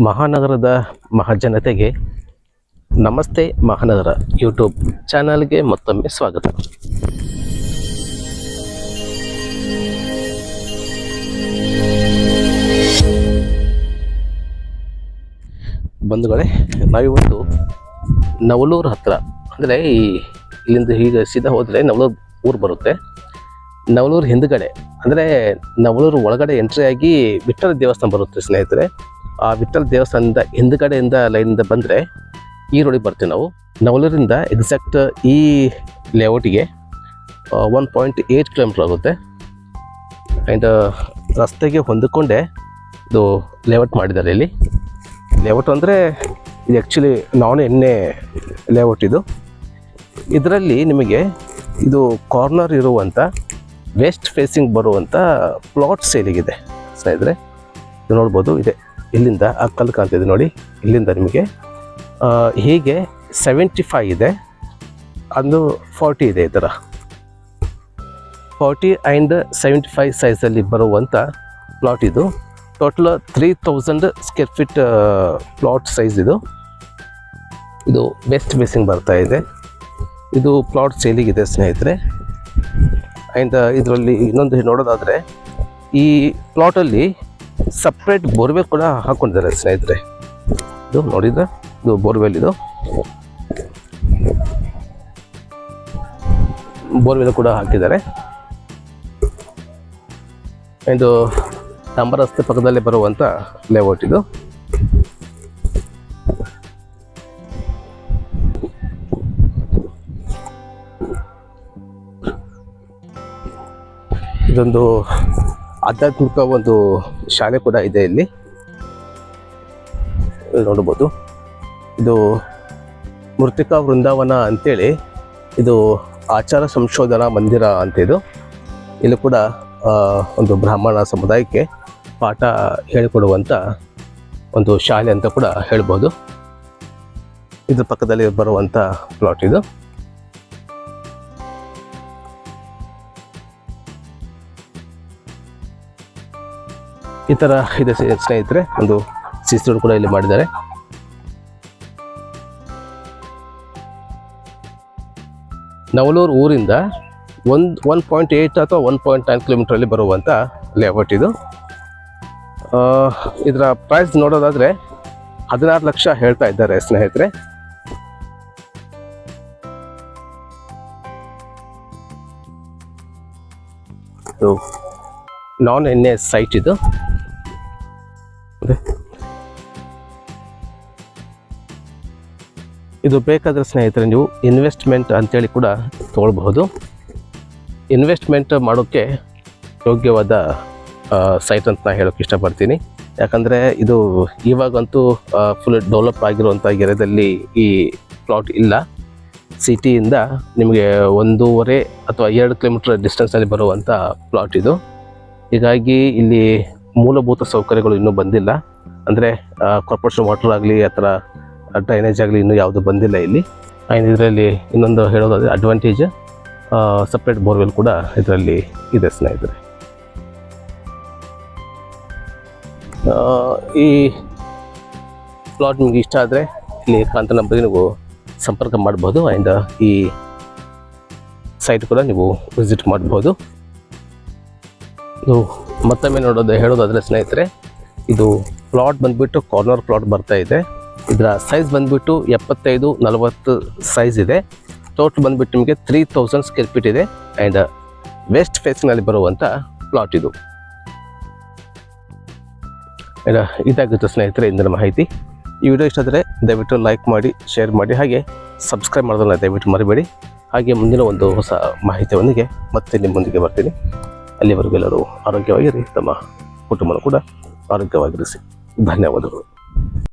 ಮಹಾನಗರದ ಮಹಾಜನತೆಗೆ ನಮಸ್ತೆ ಮಹಾನಗರ ಯೂಟ್ಯೂಬ್ ಚಾನಲ್ಗೆ ಮತ್ತೊಮ್ಮೆ ಸ್ವಾಗತ. ಬಂಧುಗಳೇ, ನಾವಿವತ್ತು ನವಲೂರು ಹತ್ರ ಅಂದರೆ ಇಲ್ಲಿಂದ ಈಗ ಸೀದಾ ಹೋದರೆ ನವಲೂರು ಊರು ಬರುತ್ತೆ. ನವಲೂರು ಹಿಂದ್ಗಡೆ ಅಂದರೆ ನವಲೂರು ಒಳಗಡೆ ಎಂಟ್ರಿ ಆಗಿ ವಿಠ್ಠಲ ದೇವಸ್ಥಾನ ಬರುತ್ತೆ ಸ್ನೇಹಿತರೆ. ಆ ವಿಠ್ಠಲ ದೇವಸ್ಥಾನದಿಂದ ಹಿಂದ್ಗಡೆಯಿಂದ ಲೈನಿಂದ ಬಂದರೆ ಈ ರೋಡಿಗೆ ಬರ್ತೀವಿ ನಾವು. ನವಲೂರಿಂದ ಎಕ್ಸಾಕ್ಟ್ ಈ ಲೇಔಟಿಗೆ 1.8 ಕಿಲೋಮೀಟ್ರ್ ಆಗುತ್ತೆ. ಆ್ಯಂಡ್ ರಸ್ತೆಗೆ ಹೊಂದಿಕೊಂಡೆ ಇದು ಲೇಔಟ್ ಮಾಡಿದ್ದಾರೆ. ಇಲ್ಲಿ ಲೇಔಟ್ ಅಂದರೆ ಇದು ಆ್ಯಕ್ಚುಲಿ ನಾನ್ ಎಣ್ಣೆ ಲೇಔಟ್. ಇದರಲ್ಲಿ ನಿಮಗೆ ಇದು ಕಾರ್ನರ್ ಇರುವಂಥ ವೆಸ್ಟ್ ಫೇಸಿಂಗ್ ಬರುವಂಥ ಪ್ಲಾಟ್ ಸೇಲಿಗಿದೆ ಸ್ನೇಹಿತರೆ. ಇದು ನೋಡ್ಬೋದು, ಇದೆ ಇಲ್ಲಿಂದ ಆ ಕಲ್ಲು ಕಾಣ್ತಿದೆ ನೋಡಿ. ಇಲ್ಲಿಂದ ನಿಮಗೆ ಹೀಗೆ 75 ಇದೆ, ಅದು 40 ಇದೆ. ಈ ಥರ 40 ಆ್ಯಂಡ್ 75 ಸೈಜಲ್ಲಿ ಬರುವಂಥ ಪ್ಲಾಟ್ ಇದು. Total 3000 square feet plot size ಇದು. ವೆಸ್ಟ್ ಫೇಸಿಂಗ್ ಬರ್ತಾ ಇದೆ. ಇದು ಪ್ಲಾಟ್ ಸೇಲಿಗಿದೆ ಸ್ನೇಹಿತರೆ. ಆ್ಯಂಡ್ ಇದರಲ್ಲಿ ಇನ್ನೊಂದು ನೋಡೋದಾದರೆ ಈ ಪ್ಲಾಟಲ್ಲಿ ಸಪ್ರೇಟ್ ಬೋರ್ವೆಲ್ ಕೂಡ ಹಾಕ್ಕೊಂಡಿದ್ದಾರೆ ಸ್ನೇಹಿತರೆ. ಇದು ನೋಡಿದ್ರೆ ಇದು ಬೋರ್ವೆಲ್, ಇದು ಬೋರ್ವೆಲ್ ಕೂಡ ಹಾಕಿದ್ದಾರೆ. ಇದು ತಾಂಬ ರಸ್ತೆ ಪಕ್ಕದಲ್ಲೇ ಬರುವಂಥ ಲೇಔಟ್ ಇದು. ಇದೊಂದು ಆಧ್ಯಾತ್ಮಿಕ ಒಂದು ಶಾಲೆ ಕೂಡ ಇದೆ ಇಲ್ಲಿ ನೋಡ್ಬೋದು. ಇದು ಮೃತ್ತಿಕಾ ವೃಂದಾವನ ಅಂತೇಳಿ ಇದು ಆಚಾರ ಸಂಶೋಧನಾ ಮಂದಿರ ಅಂತ. ಇಲ್ಲಿ ಕೂಡ ಒಂದು ಬ್ರಾಹ್ಮಣ ಸಮುದಾಯಕ್ಕೆ ಪಾಠ ಹೇಳಿಕೊಡುವಂಥ ಒಂದು ಶಾಲೆ ಅಂತ ಕೂಡ ಹೇಳ್ಬೋದು. ಇದ್ರ ಪಕ್ಕದಲ್ಲಿ ಬರುವಂಥ ಪ್ಲಾಟ್ ಇದು. ಈ ಥರ ಇದೆ ಸ್ನೇಹಿತರೆ. ಒಂದು ಸಿಸಿ ರೋಡ್ ಕೂಡ ಇಲ್ಲಿ ಮಾಡಿದ್ದಾರೆ. ನವಲೂರು ಊರಿಂದ 1.8 ಅಥವಾ 1.9 ಕಿಲೋಮೀಟ್ರಲ್ಲಿ ಬರುವಂಥ ಲೇಔಟ್ ಇದು. ಇದರ ಪ್ರೈಸ್ ನೋಡೋದಾದರೆ 16 ಲಕ್ಷ ಹೇಳ್ತಾ ಇದ್ದಾರೆ ಸ್ನೇಹಿತರೆ. ಇದು ನಾನ್ ಎಣ್ಣೆ ಸೈಟ್ ಇದು. ಇದು ಬೇಕಾದರೆ ಸ್ನೇಹಿತರೆ ನೀವು ಇನ್ವೆಸ್ಟ್ಮೆಂಟ್ ಅಂತೇಳಿ ಕೂಡ ತೊಗೊಳ್ಬಹುದು. ಇನ್ವೆಸ್ಟ್ಮೆಂಟ್ ಮಾಡೋಕ್ಕೆ ಯೋಗ್ಯವಾದ ಸೈಟ್ ಅಂತ ನಾನು ಹೇಳೋಕ್ಕೆ ಇಷ್ಟಪಡ್ತೀನಿ. ಯಾಕಂದರೆ ಇದು ಇವಾಗಂತೂ ಫುಲ್ ಡೆವಲಪ್ ಆಗಿರುವಂಥ ಏರಿಯಾದಲ್ಲಿ ಈ ಪ್ಲಾಟ್ ಇಲ್ಲ. ಸಿಟಿಯಿಂದ ನಿಮಗೆ 1.5 ಅಥವಾ 2 ಕಿಲೋಮೀಟ್ರ್ ಡಿಸ್ಟೆನ್ಸಲ್ಲಿ ಬರುವಂಥ ಪ್ಲಾಟ್ ಇದು. ಹೀಗಾಗಿ ಇಲ್ಲಿ ಮೂಲಭೂತ ಸೌಕರ್ಯಗಳು ಇನ್ನೂ ಬಂದಿಲ್ಲ. ಅಂದರೆ ಕಾರ್ಪೊರೇಷನ್ ವಾಟರ್ ಆಗಲಿ ಅಥವಾ ಡ್ರೈನೇಜ್ ಆಗಲಿ ಇನ್ನೂ ಯಾವುದು ಬಂದಿಲ್ಲ ಇಲ್ಲಿ. ಆ್ಯಂಡ್ ಇದರಲ್ಲಿ ಇನ್ನೊಂದು ಹೇಳೋದಾದರೆ ಅಡ್ವಾಂಟೇಜ್, ಸಪ್ರೇಟ್ ಬೋರ್ವೆಲ್ ಕೂಡ ಇದರಲ್ಲಿ ಇದೆ ಸ್ನೇಹಿತರೆ. ಈ ಪ್ಲಾಟ್ ನಿಮಗೆ ಇಷ್ಟ ಆದರೆ ಇಲ್ಲಿ ಕಾಂತ ನಂಬರಿಗೆ ನೀವು ಸಂಪರ್ಕ ಮಾಡ್ಬೋದು. ಆ್ಯಂಡ್ ಈ ಸೈಟ್ ಕೂಡ ನೀವು ವಿಸಿಟ್ ಮಾಡ್ಬೋದು. ಇದು ಮತ್ತೊಮ್ಮೆ ಹೇಳೋದಾದರೆ ಸ್ನೇಹಿತರೆ, ಇದು ಪ್ಲಾಟ್ ಬಂದುಬಿಟ್ಟು ಕಾರ್ನರ್ ಪ್ಲಾಟ್ ಬರ್ತಾ ಇದೆ. ಇದರ ಸೈಜ್ ಬಂದುಬಿಟ್ಟು 75-40 ಸೈಜ್ ಇದೆ. ಟೋಟಲ್ ಬಂದುಬಿಟ್ಟು ನಿಮಗೆ 3000 ಸ್ಕ್ವೇರ್ ಫೀಟ್ ಇದೆ. ಆ್ಯಂಡ್ ವೆಸ್ಟ್ ಫೇಸಿಂಗ್ನಲ್ಲಿ ಬರುವಂಥ ಪ್ಲಾಟ್ ಇದು. ಇದಾಗುತ್ತೆ ಸ್ನೇಹಿತರೆ ಇಂದಿನ ಮಾಹಿತಿ. ಈ ವಿಡಿಯೋ ಇಷ್ಟ ಆದರೆ ದಯವಿಟ್ಟು ಲೈಕ್ ಮಾಡಿ, ಶೇರ್ ಮಾಡಿ, ಹಾಗೆ ಸಬ್ಸ್ಕ್ರೈಬ್ ಮಾಡೋದನ್ನ ದಯವಿಟ್ಟು ಮರಿಬೇಡಿ. ಹಾಗೆ ಮುಂದಿನ ಒಂದು ಹೊಸ ಮಾಹಿತಿಯೊಂದಿಗೆ ಮತ್ತೆ ನಿಮ್ಮೊಂದಿಗೆ ಬರ್ತೀನಿ. ಅಲ್ಲಿವರೆಗೂ ಎಲ್ಲರೂ ಆರೋಗ್ಯವಾಗಿರಿ, ತಮ್ಮ ಕುಟುಂಬನೂ ಕೂಡ ಆರೋಗ್ಯವಾಗಿರಿಸಿ. ಧನ್ಯವಾದಗಳು.